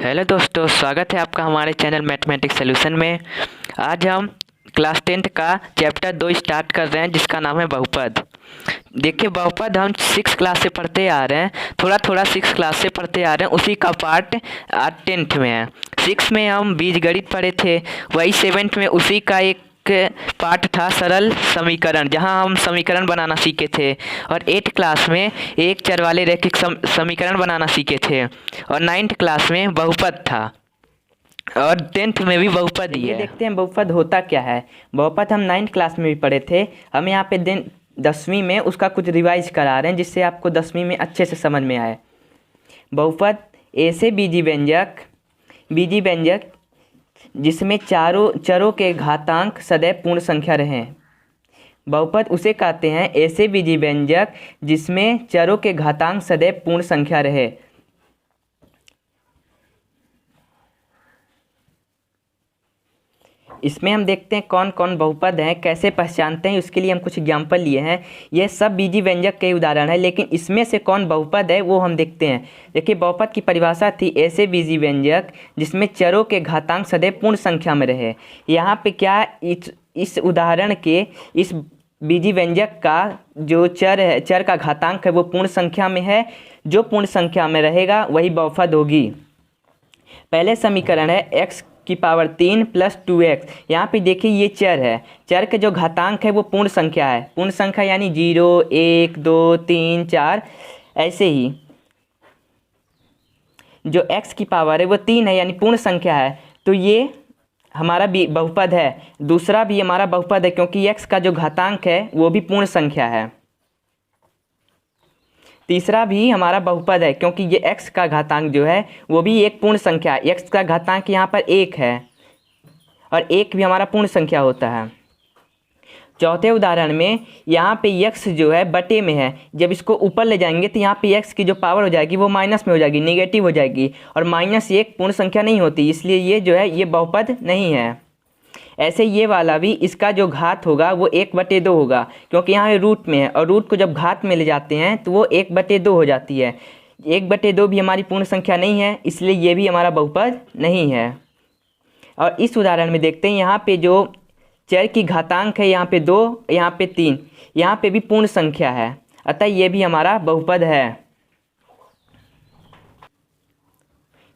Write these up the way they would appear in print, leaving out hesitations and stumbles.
Hello दोस्तों, स्वागत है आपका हमारे चैनल मैथमेटिक्स सॉल्यूशन में। आज हम क्लास 10th का चैप्टर 2 स्टार्ट कर रहे हैं, जिसका नाम है बहुपद। देखिए, बहुपद हम 6 क्लास से पढ़ते आ रहे हैं, थोड़ा थोड़ा 6 क्लास से पढ़ते आ रहे हैं। उसी का पार्ट आज 10th में है। 6 में हम बीजगणित पढ़े थे, वही 7th में उसी का एक पार्ट था सरल समीकरण, जहां हम समीकरण बनाना सीखे थे। और 8th क्लास में एक चर वाले रैखिक समीकरण बनाना सीखे थे। और 9th क्लास में बहुपद था, और 10th में भी बहुपद ही है। देखते हैं बहुपद होता क्या है। बहुपद हम 9th क्लास में भी पढ़े थे। हम यहाँ पे 10वीं में उसका कुछ रिवाइज करा रहे हैं, जिससे आपको 10वीं में अच्छे से समझ में आए। बहुपद ऐसे बीजी व्यंजक जिसमें चारों चरों के घातांक सदैव पूर्ण संख्या रहें। बहुपद उसे कहते हैं ऐसे बीजी व्यंजक जिसमें चरों के घातांक सदैव पूर्ण संख्या रहे। इसमें हम देखते हैं कौन कौन बहुपद हैं, कैसे पहचानते हैं। उसके लिए हम कुछ एग्जाम्पल लिए हैं। यह सब बीजी व्यंजक के उदाहरण है, लेकिन इसमें से कौन बहुपद है वो हम देखते हैं। देखिए, बहुपद की परिभाषा थी ऐसे बीजी व्यंजक जिसमें चरों के घातांक सदैव पूर्ण संख्या में रहे। यहाँ पे क्या, इस उदाहरण के इस बीजी व्यंजक का जो चर है, चर का घातांक है, वो पूर्ण संख्या में है। जो पूर्ण संख्या में रहेगा वही बहुपद होगी। पहले समीकरण है x की पावर 3 प्लस 2x। यहाँ पे देखिए, ये चर है। चर के जो घातांक है वो पूर्ण संख्या है। पूर्ण संख्या यानी 0, 1, 2, 3, 4, ऐसे ही जो x की पावर है वो 3 है, यानी पूर्ण संख्या है। तो ये हमारा भी बहुपद है। दूसरा भी हमारा बहुपद है, क्योंकि x का जो घातांक है वो भी पूर्ण संख्या है। तीसरा भी हमारा बहुपद है, क्योंकि ये x का घातांक जो है वो भी एक पूर्ण संख्या है। x का घातांक यहाँ पर 1 है, और 1 भी हमारा पूर्ण संख्या होता है। चौथे उदाहरण में यहाँ पे x जो है बटे में है। जब इसको ऊपर ले जाएंगे तो यहाँ पे x की जो पावर हो जाएगी वो माइनस में हो जाएगी, नेगेटिव हो जाएगी। और -1 पूर्ण संख्या नहीं होती, इसलिए ये जो है ये बहुपद नहीं है। ऐसे ये वाला भी, इसका जो घात होगा वो 1/2 होगा, क्योंकि यहाँ रूट में है, और रूट को जब घात में ले जाते हैं तो वो 1/2 हो जाती है। 1/2 भी हमारी पूर्ण संख्या नहीं है, इसलिए ये भी हमारा बहुपद नहीं है। और इस उदाहरण में देखते हैं, यहाँ पे जो चर की घातांक है, यहाँ पे 2, यहाँ पे 3, यहाँ पे भी पूर्ण संख्या है, अतः ये भी हमारा बहुपद है।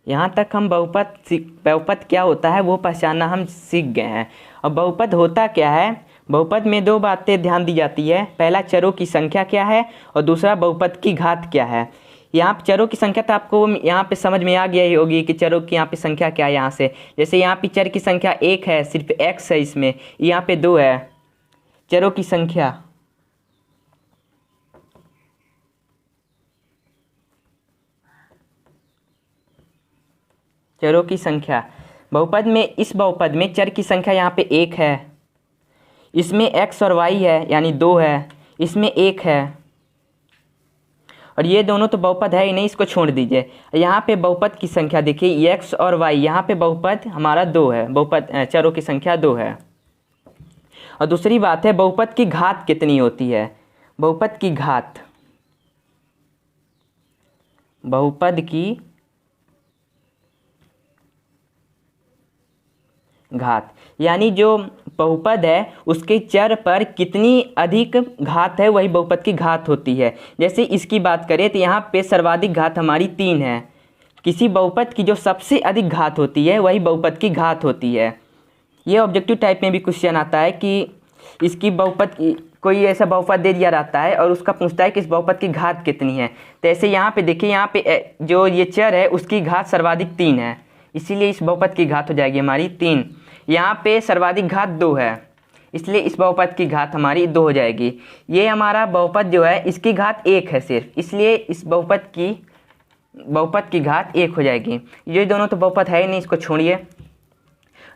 यहाँ तक हम बहुपद क्या होता है वो पहचानना हम सीख गए हैं। अब बहुपद होता क्या है। बहुपद में 2 बातें ध्यान दी जाती है। पहला, चरों की संख्या क्या है, और दूसरा, बहुपद की घात क्या है। यहाँ चरों की संख्या तो आपको यहाँ पे समझ में आ गया ही होगी कि चरों की यहाँ पे संख्या क्या है। यहाँ से जैसे यहाँ पे चर की संख्या 1 है, सिर्फ x है, इसमें यहाँ पे 2 है। चरों की संख्या बहुपद में, इस बहुपद में चर की संख्या यहाँ पे 1 है, इसमें x और y है यानी 2 है, इसमें 1 है, और ये दोनों तो बहुपद है ही नहीं, इसको छोड़ दीजिए। यहाँ पे बहुपद की संख्या देखिए, x और y, यहाँ पे बहुपद हमारा 2 है, बहुपद चरों की संख्या 2 है। और दूसरी बात है, बहुपद की घात कितनी होती है। बहुपद की घात यानी जो बहुपद है उसके चर पर कितनी अधिक घात है, वही बहुपद की घात होती है। जैसे इसकी बात करें तो यहाँ पे सर्वाधिक घात हमारी 3 है। किसी बहुपद की जो सबसे अधिक घात होती है वही बहुपद की घात होती है। ये ऑब्जेक्टिव टाइप में भी क्वेश्चन आता है कि इसकी बहुपद की, कोई ऐसा बहुपद दे दिया रहता है और उसका पूछता है कि इस बहुपद की घात कितनी है। तो ऐसे यहाँ पे देखिए, यहाँ पे जो ये चर है उसकी घात सर्वाधिक 3 है, इसीलिए इस बहुपद की घात हो जाएगी हमारी 3। यहाँ पे सर्वाधिक घात 2 है, इसलिए इस बहुपद की घात हमारी 2 हो जाएगी। ये हमारा बहुपद जो है इसकी घात 1 है सिर्फ, इसलिए इस बहुपद की घात 1 हो जाएगी। ये दोनों तो बहुपद है ही नहीं, इसको छोड़िए।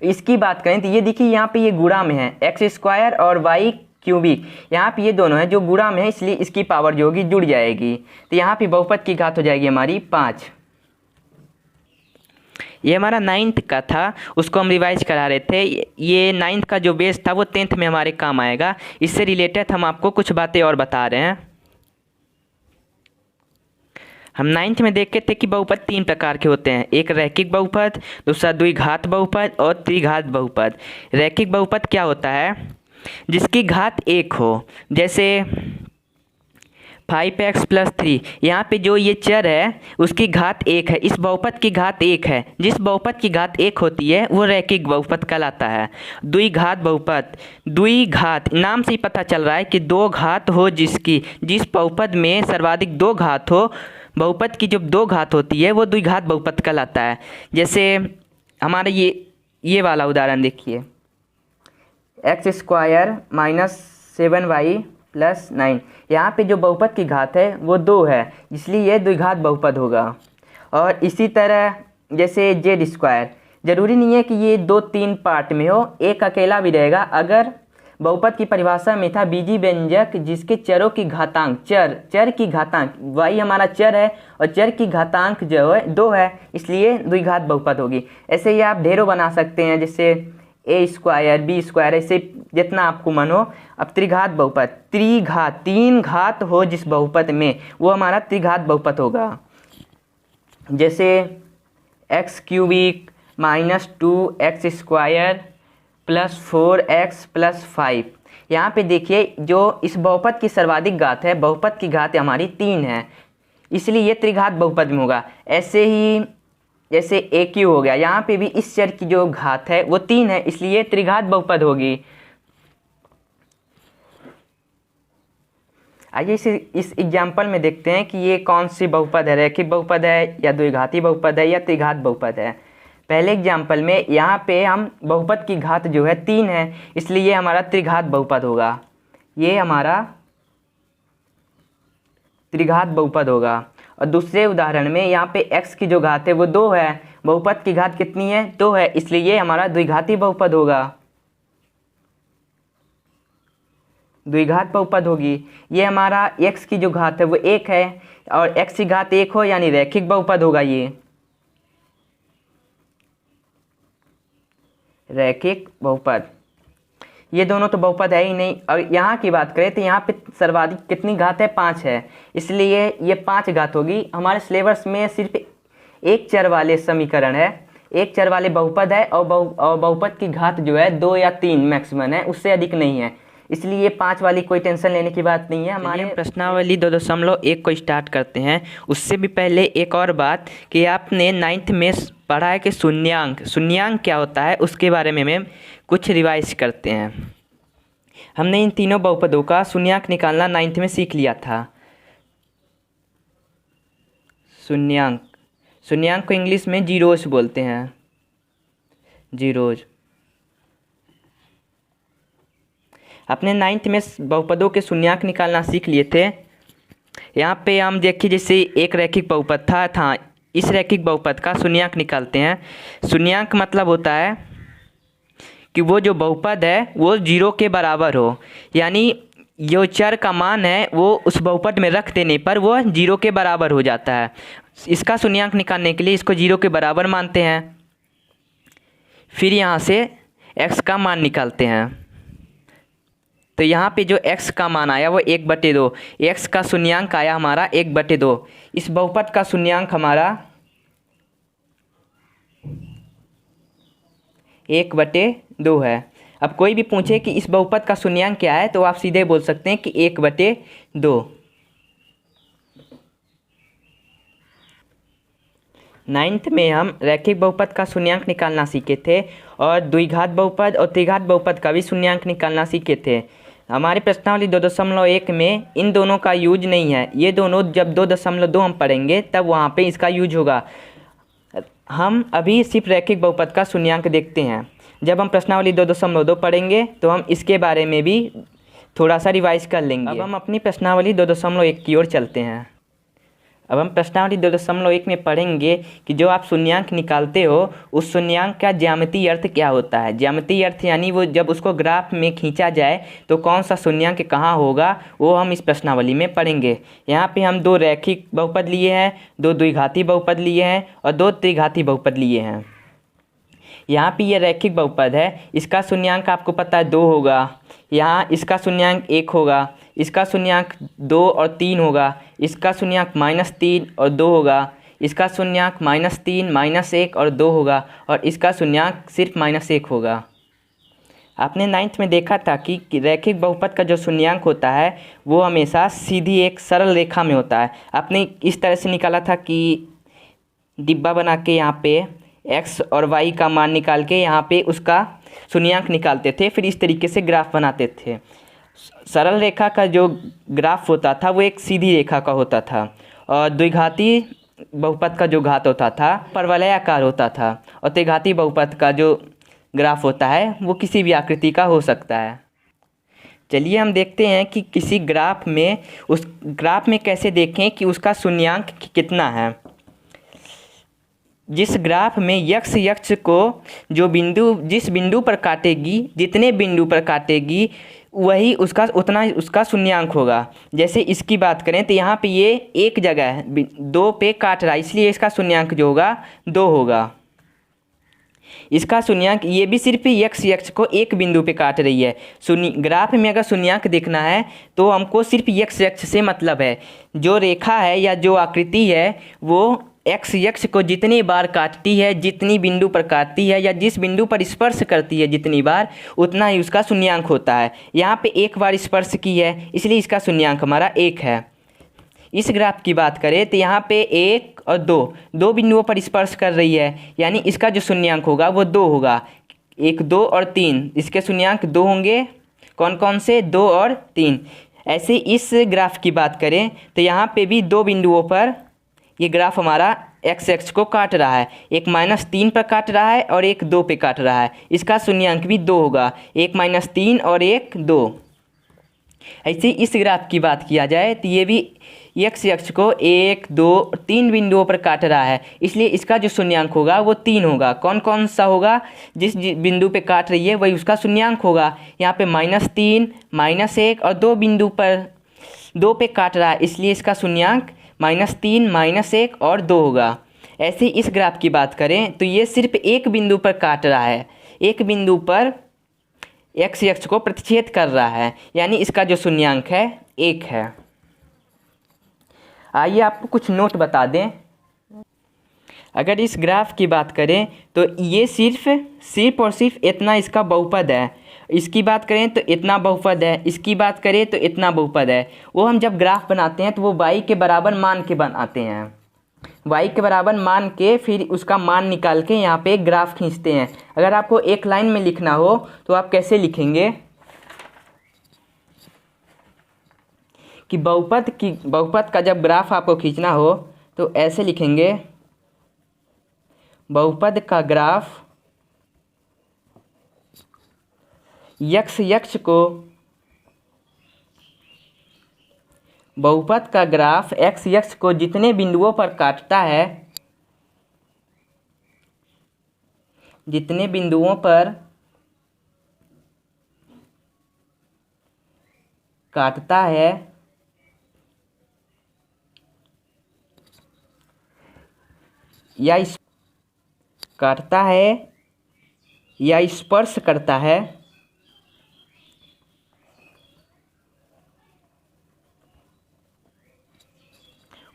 इसकी बात करें तो ये देखिए, यहाँ पे ये गुणा में है, x² और y क्यूबिक, यहाँ पे ये दोनों है जो गुणा में है, इसलिए इसकी पावर जो होगी जुड़ जाएगी। तो यहाँ पे बहुपद की घात हो जाएगी हमारी 5। ये हमारा 9th का था, उसको हम रिवाइज करा रहे थे। ये 9th का जो बेस था वो 10th में हमारे काम आएगा। इससे रिलेटेड हम आपको कुछ बातें और बता रहे हैं। हम 9th में देखे थे कि बहुपद 3 प्रकार के होते हैं, एक रैखिक बहुपद, दूसरा द्विघात बहुपद और त्रिघात बहुपद। रैखिक बहुपद क्या होता है? जिसकी घात 1 हो, जैसे 5x + 3। यहाँ पे जो ये चर है उसकी घात 1 है, इस बहुपद की घात 1 है। जिस बहुपद की घात 1 होती है वो रैखिक बहुपद कहलाता है। द्विघात बहुपद, द्विघात नाम से ही पता चल रहा है कि 2 घात हो, जिस बहुपद में सर्वाधिक 2 घात हो, बहुपद की जब 2 घात होती है वो द्विघात बहुपद कहलाता है। जैसे हमारा ये वाला उदाहरण देखिए, x² - 7y + 9। यहाँ पे जो बहुपद की घात है वो 2 है, इसलिए ये द्विघात बहुपद होगा। और इसी तरह जैसे z², ज़रूरी नहीं है कि ये 2-3 पार्ट में हो, एक अकेला भी रहेगा। अगर बहुपद की परिभाषा में था बीजी व्यंजक जिसके चरों की घातांक, चर की घातांक, y हमारा चर है और चर की घातांक जो है 2 है, इसलिए द्विघात बहुपद होगी। ऐसे ही आप ढेरों बना सकते हैं, जैसे a², b², ऐसे जितना आपको मन हो। अब त्रिघात बहुपद, त्रिघात 3 घात हो जिस बहुपद में, वो हमारा त्रिघात बहुपद होगा। जैसे x³ - 2x² + 4x + 5। यहाँ पे देखिए जो इस बहुपद की सर्वाधिक घात है, बहुपद की घात हमारी 3 है, इसलिए ये त्रिघात बहुपद में होगा। ऐसे ही जैसे AQ हो गया, यहाँ पे भी इस चर की जो घात है वो 3 है, इसलिए त्रिघात बहुपद होगी। आइए इस एग्जाम्पल में देखते हैं कि ये कौन सी बहुपद है, रैखिक बहुपद है या द्विघाती बहुपद है या त्रिघात बहुपद है। पहले एग्जाम्पल में यहाँ पे हम बहुपद की घात जो है 3 है, इसलिए ये हमारा त्रिघात बहुपद होगा, ये हमारा त्रिघात बहुपद होगा। और दूसरे उदाहरण में यहाँ पे x की जो घात है वो 2 है, बहुपद की घात कितनी है? 2 है, इसलिए ये हमारा द्विघाती बहुपद होगा, द्विघात बहुपद होगी। ये हमारा x की जो घात है वो 1 है और x की घात 1 हो, यानी रैखिक बहुपद होगा, ये रैखिक बहुपद। ये दोनों तो बहुपद है ही नहीं। और यहाँ की बात करें तो यहाँ पे सर्वाधिक कितनी घात है? 5 है, इसलिए ये 5 घात होगी। हमारे सिलेबस में सिर्फ एक चर वाले समीकरण है, एक चर वाले बहुपद है और बहुपद की घात जो है 2 या 3 मैक्सिमम है, उससे अधिक नहीं है, इसलिए ये 5 वाली कोई टेंशन लेने की बात नहीं है। हमारे प्रश्नावली 2.1 को स्टार्ट करते हैं। उससे भी पहले एक और बात कि आपने 9th में पढ़ा है कि शून्यांक क्या होता है, उसके बारे में हम कुछ रिवाइज करते हैं। हमने इन तीनों बहुपदों का शून्यांक निकालना 9th में सीख लिया था। शून्यांक को इंग्लिश में जीरोज बोलते हैं, जीरोज। अपने 9th में बहुपदों के शून्यांक निकालना सीख लिए थे। यहाँ पे हम देखिए, जैसे एक रैखिक बहुपद था, इस रैखिक बहुपद का शून्यांक निकालते हैं। शून्यांक मतलब होता है कि वो जो बहुपद है वो 0 के बराबर हो, यानी जो चर का मान है वो उस बहुपद में रख देने पर वो 0 के बराबर हो जाता है। इसका शून्यांक निकालने के लिए इसको 0 के बराबर मानते हैं, फिर यहाँ से x का मान निकालते हैं। तो यहाँ पे जो x का मान आया वो 1/2, x का शून्यांक आया हमारा 1/2। इस बहुपद का शून्यांक हमारा 1/2 है। अब कोई भी पूछे कि इस बहुपद का शून्यांक क्या है तो आप सीधे बोल सकते हैं कि 1/2। 9th में हम रैखिक बहुपद का शून्यांक निकालना सीखे थे और द्विघात बहुपद और त्रिघात बहुपद का भी शून्यांक निकालना सीखे थे। हमारी प्रश्नावली 2.1 में इन दोनों का यूज नहीं है, ये दोनों जब 2.2 हम पढ़ेंगे तब वहाँ पे इसका यूज होगा। हम अभी सिर्फ रैखिक बहुपद का शून्यांक देखते हैं। जब हम प्रश्नावली 2.2 पढ़ेंगे तो हम इसके बारे में भी थोड़ा सा रिवाइज कर लेंगे। अब हम अपनी प्रश्नावली 2.1 की ओर चलते हैं। अब हम प्रश्नावली 2.1 में पढ़ेंगे कि जो आप शून्यांक निकालते हो उस शून्यांक का ज्यामितीय अर्थ क्या होता है। ज्यामितीय अर्थ यानी वो जब उसको ग्राफ में खींचा जाए तो कौन सा शून्यांक कहाँ होगा, वो हम इस प्रश्नावली में पढ़ेंगे। यहाँ पे हम 2 रैखिक बहुपद लिए हैं, 2 द्विघाती बहुपद लिए हैं और 2 त्रिघाती बहुपद लिए हैं। यहाँ पे ये रैखिक बहुपद है, इसका शून्यांक आपको पता है 2 होगा, यहाँ इसका शून्यांक 1 होगा, इसका शून्यांक 2 और 3 होगा, इसका शून्यांक -3 और 2 होगा, इसका शून्यांक -3 -1 और 2 होगा, और इसका शून्यांक सिर्फ -1 होगा। आपने 9th में देखा था कि रैखिक बहुपद का जो शून्यांक होता है वो हमेशा सीधी एक सरल रेखा में होता है। आपने इस तरह से निकाला था कि डिब्बा बना के यहाँ पे x और y का मान निकाल के यहाँ पे उसका शून्यांक निकालते थे, फिर इस तरीके से ग्राफ बनाते थे। सरल रेखा का जो ग्राफ होता था वो एक सीधी रेखा का होता था, और द्विघाती बहुपद का जो घात होता था परवलयाकार होता था, और त्रिघाती बहुपद का जो ग्राफ होता है वो किसी भी आकृति का हो सकता है। चलिए हम देखते हैं कि किसी ग्राफ में, उस ग्राफ में कैसे देखें कि उसका शून्यांक कितना है। जिस ग्राफ में यक्स अक्ष को जो बिंदु जिस बिंदु पर काटेगी, जितने बिंदु पर काटेगी वही उतना उसका शून्यांक होगा। जैसे इसकी बात करें तो यहाँ पे ये एक जगह है, 2 पे काट रहा है, इसलिए इसका शून्यांक जो होगा 2 होगा। इसका शून्यांक ये भी सिर्फ यक्स अक्ष को एक बिंदु पे काट रही है। ग्राफ में अगर शून्यांक देखना है तो हमको सिर्फ यक्स अक्ष से मतलब है। जो रेखा है या जो आकृति है वो एक्स अक्ष को जितनी बार काटती है, जितनी बिंदु पर काटती है या जिस बिंदु पर स्पर्श करती है जितनी बार, उतना ही उसका शून्यांक होता है। यहाँ पे एक बार स्पर्श की है इसलिए इसका शून्यांक हमारा 1 है। इस ग्राफ की बात करें तो यहाँ पे 1 और 2 बिंदुओं पर स्पर्श कर रही है, यानी इसका जो शून्यांक होगा वो 2 होगा। 1 2 और 3, इसके शून्यांक 2 होंगे। कौन कौन से? 2 और 3। ऐसे इस ग्राफ की बात करें तो यहाँ पे भी 2 बिंदुओं पर ये ग्राफ हमारा एक्स अक्ष को काट रहा है। एक -3 पर काट रहा है और एक 2 पे काट रहा है। इसका शून्यांक भी 2 होगा, एक -3 और एक 2। ऐसे इस ग्राफ की बात किया जाए तो ये भी एक्स अक्ष को 1 2 3 बिंदुओं पर काट रहा है, इसलिए इसका जो शून्यांक होगा वो 3 होगा। कौन कौन सा होगा? जिस बिंदु पे काट रही है वही उसका शून्यांक होगा। यहाँ पे -3 -1 और 2 बिंदु पर 2 पे काट रहा है, इसलिए इसका शून्यांक -3 -1 और 2 होगा। ऐसे इस ग्राफ की बात करें तो ये सिर्फ एक बिंदु पर काट रहा है, एक बिंदु पर एक्स अक्ष को प्रतिच्छेद कर रहा है, यानी इसका जो शून्यांक है 1 है। आइए आपको कुछ नोट बता दें। अगर इस ग्राफ की बात करें तो ये सिर्फ और सिर्फ इतना इसका बहुपद है। इसकी बात करें तो इतना बहुपद है, इसकी बात करें तो इतना बहुपद है। वो हम जब ग्राफ बनाते हैं तो वो y के बराबर मान के बनाते हैं। y के बराबर मान के फिर उसका मान निकाल के यहाँ पे एक ग्राफ खींचते हैं। अगर आपको एक लाइन में लिखना हो तो आप कैसे लिखेंगे कि बहुपद का जब ग्राफ आपको खींचना हो तो ऐसे लिखेंगे, बहुपद का ग्राफ यक्स अक्ष को, बहुपद का ग्राफ एक्स अक्ष को जितने बिंदुओं पर काटता है, जितने बिंदुओं पर काटता है या स्पर्श करता है,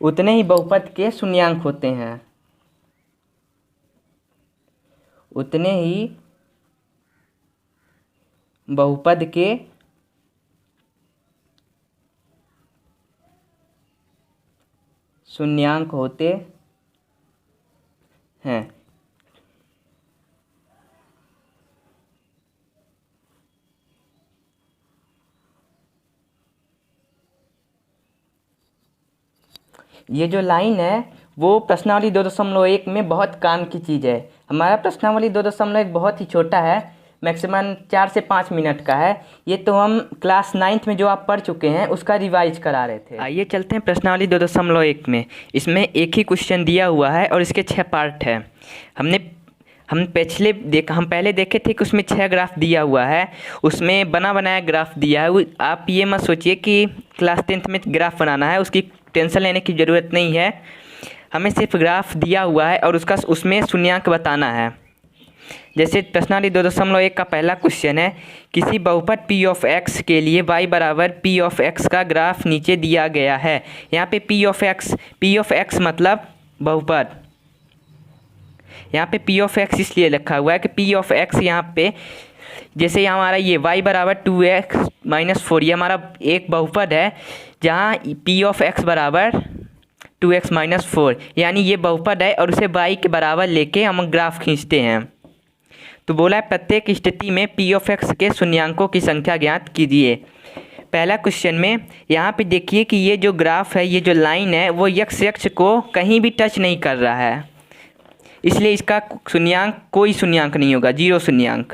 उतने ही बहुपद के शून्यांक होते हैं। उतने ही बहुपद के शून्यांक होते हैं। ये जो लाइन है वो प्रश्नावली 2.1 में बहुत काम की चीज़ है। हमारा प्रश्नावली 2.1 बहुत ही छोटा है, मैक्सिमम 4 से 5 मिनट का है। ये तो हम क्लास 9th में जो आप पढ़ चुके हैं उसका रिवाइज करा रहे थे। आइए चलते हैं प्रश्नावली 2.1 में। इसमें एक ही क्वेश्चन दिया हुआ है और इसके 6 पार्ट है। हम पहले देखे थे कि उसमें 6 ग्राफ दिया हुआ है, उसमें बना बनाया ग्राफ दिया है। आप ये मत सोचिए कि क्लास 10th में ग्राफ बनाना है, उसकी टेंशन लेने की ज़रूरत नहीं है। हमें सिर्फ ग्राफ दिया हुआ है और उसमें शून्यांक बताना है। जैसे प्रश्नावली 2.1 का पहला क्वेश्चन है, किसी बहुपद p ऑफ x के लिए y बराबर p ऑफ x का ग्राफ नीचे दिया गया है। यहाँ पे p ऑफ x मतलब बहुपद, यहाँ पे p ऑफ x इसलिए लिखा हुआ है कि p ऑफ x यहाँ पे जैसे यहाँ हमारा ये y बराबर 2x - 4 ये हमारा एक बहुपद है जहाँ p ऑफ x बराबर 2x - 4 यानी ये बहुपद है और उसे y के बराबर लेके हम ग्राफ खींचते हैं। तो बोला है प्रत्येक स्थिति में p ऑफ x के शून्यांकों की संख्या ज्ञात कीजिए। पहला क्वेश्चन में यहाँ पे देखिए कि ये जो ग्राफ है, ये जो लाइन है वो x अक्ष को कहीं भी टच नहीं कर रहा है, इसलिए इसका शून्यांक कोई शून्यांक नहीं होगा, 0 शून्यांक,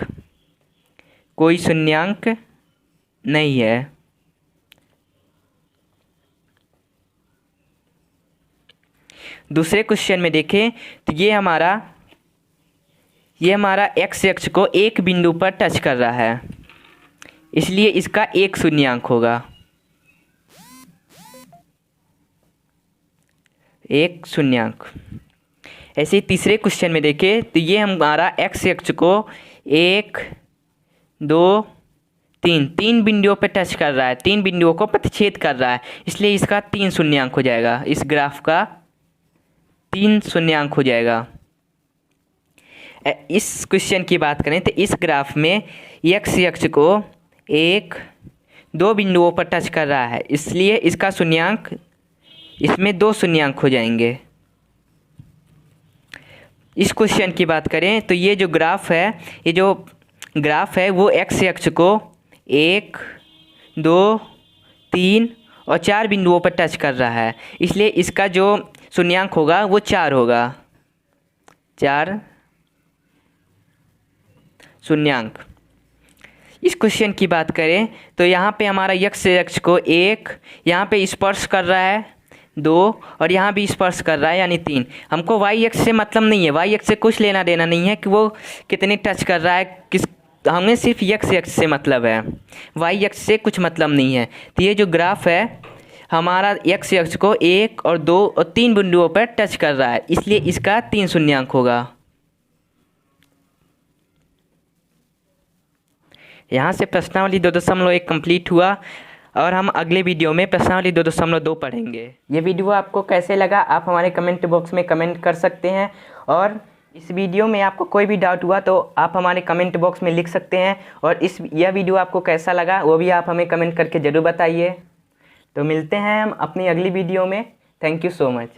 कोई शून्यांक नहीं है। दूसरे क्वेश्चन में देखें तो ये हमारा x अक्ष को एक बिंदु पर टच कर रहा है, इसलिए इसका एक शून्यांक होगा, एक शून्यांक। ऐसे ही तीसरे क्वेश्चन में देखें तो ये हमारा x अक्ष को 1 2 3 बिंदुओं पर टच कर रहा है, 3 बिंदुओं को प्रतिच्छेद कर रहा है, इसलिए इसका 3 शून्यांक हो जाएगा, इस ग्राफ का 3 शून्यांक हो जाएगा। इस क्वेश्चन की बात करें तो इस ग्राफ में x अक्ष को 1 2 बिंदुओं पर टच कर रहा है, इसलिए इसका शून्यांक, इसमें 2 शून्यांक हो जाएंगे। इस क्वेश्चन की बात करें तो ये जो ग्राफ है वो x अक्ष को 1 2 3 और 4 बिंदुओं पर टच कर रहा है, इसलिए इसका जो शून्यांक होगा वो 4 होगा, 4 शून्यांक। इस क्वेश्चन की बात करें तो यहाँ पे हमारा x अक्ष को 1 यहाँ पे स्पर्श कर रहा है, 2 और यहाँ भी स्पर्श कर रहा है यानी 3। हमको y अक्ष से मतलब नहीं है, y अक्ष से कुछ लेना देना नहीं है कि वो कितने टच कर रहा है, हमें सिर्फ x अक्ष से मतलब है, y अक्ष से कुछ मतलब नहीं है। तो ये जो ग्राफ है हमारा x अक्ष को 1 और 2 और 3 बिंदुओं पर टच कर रहा है, इसलिए इसका 3 शून्यांक होगा। यहाँ से प्रश्नावली 2.1 कंप्लीट हुआ और हम अगले वीडियो में प्रश्नावली 2.2 पढ़ेंगे। ये वीडियो आपको कैसे लगा आप हमारे कमेंट बॉक्स में कमेंट कर सकते हैं, और इस वीडियो में आपको कोई भी डाउट हुआ तो आप हमारे कमेंट बॉक्स में लिख सकते हैं, और यह वीडियो आपको कैसा लगा वो भी आप हमें कमेंट करके ज़रूर बताइए। तो मिलते हैं हम अपनी अगली वीडियो में। Thank you so much.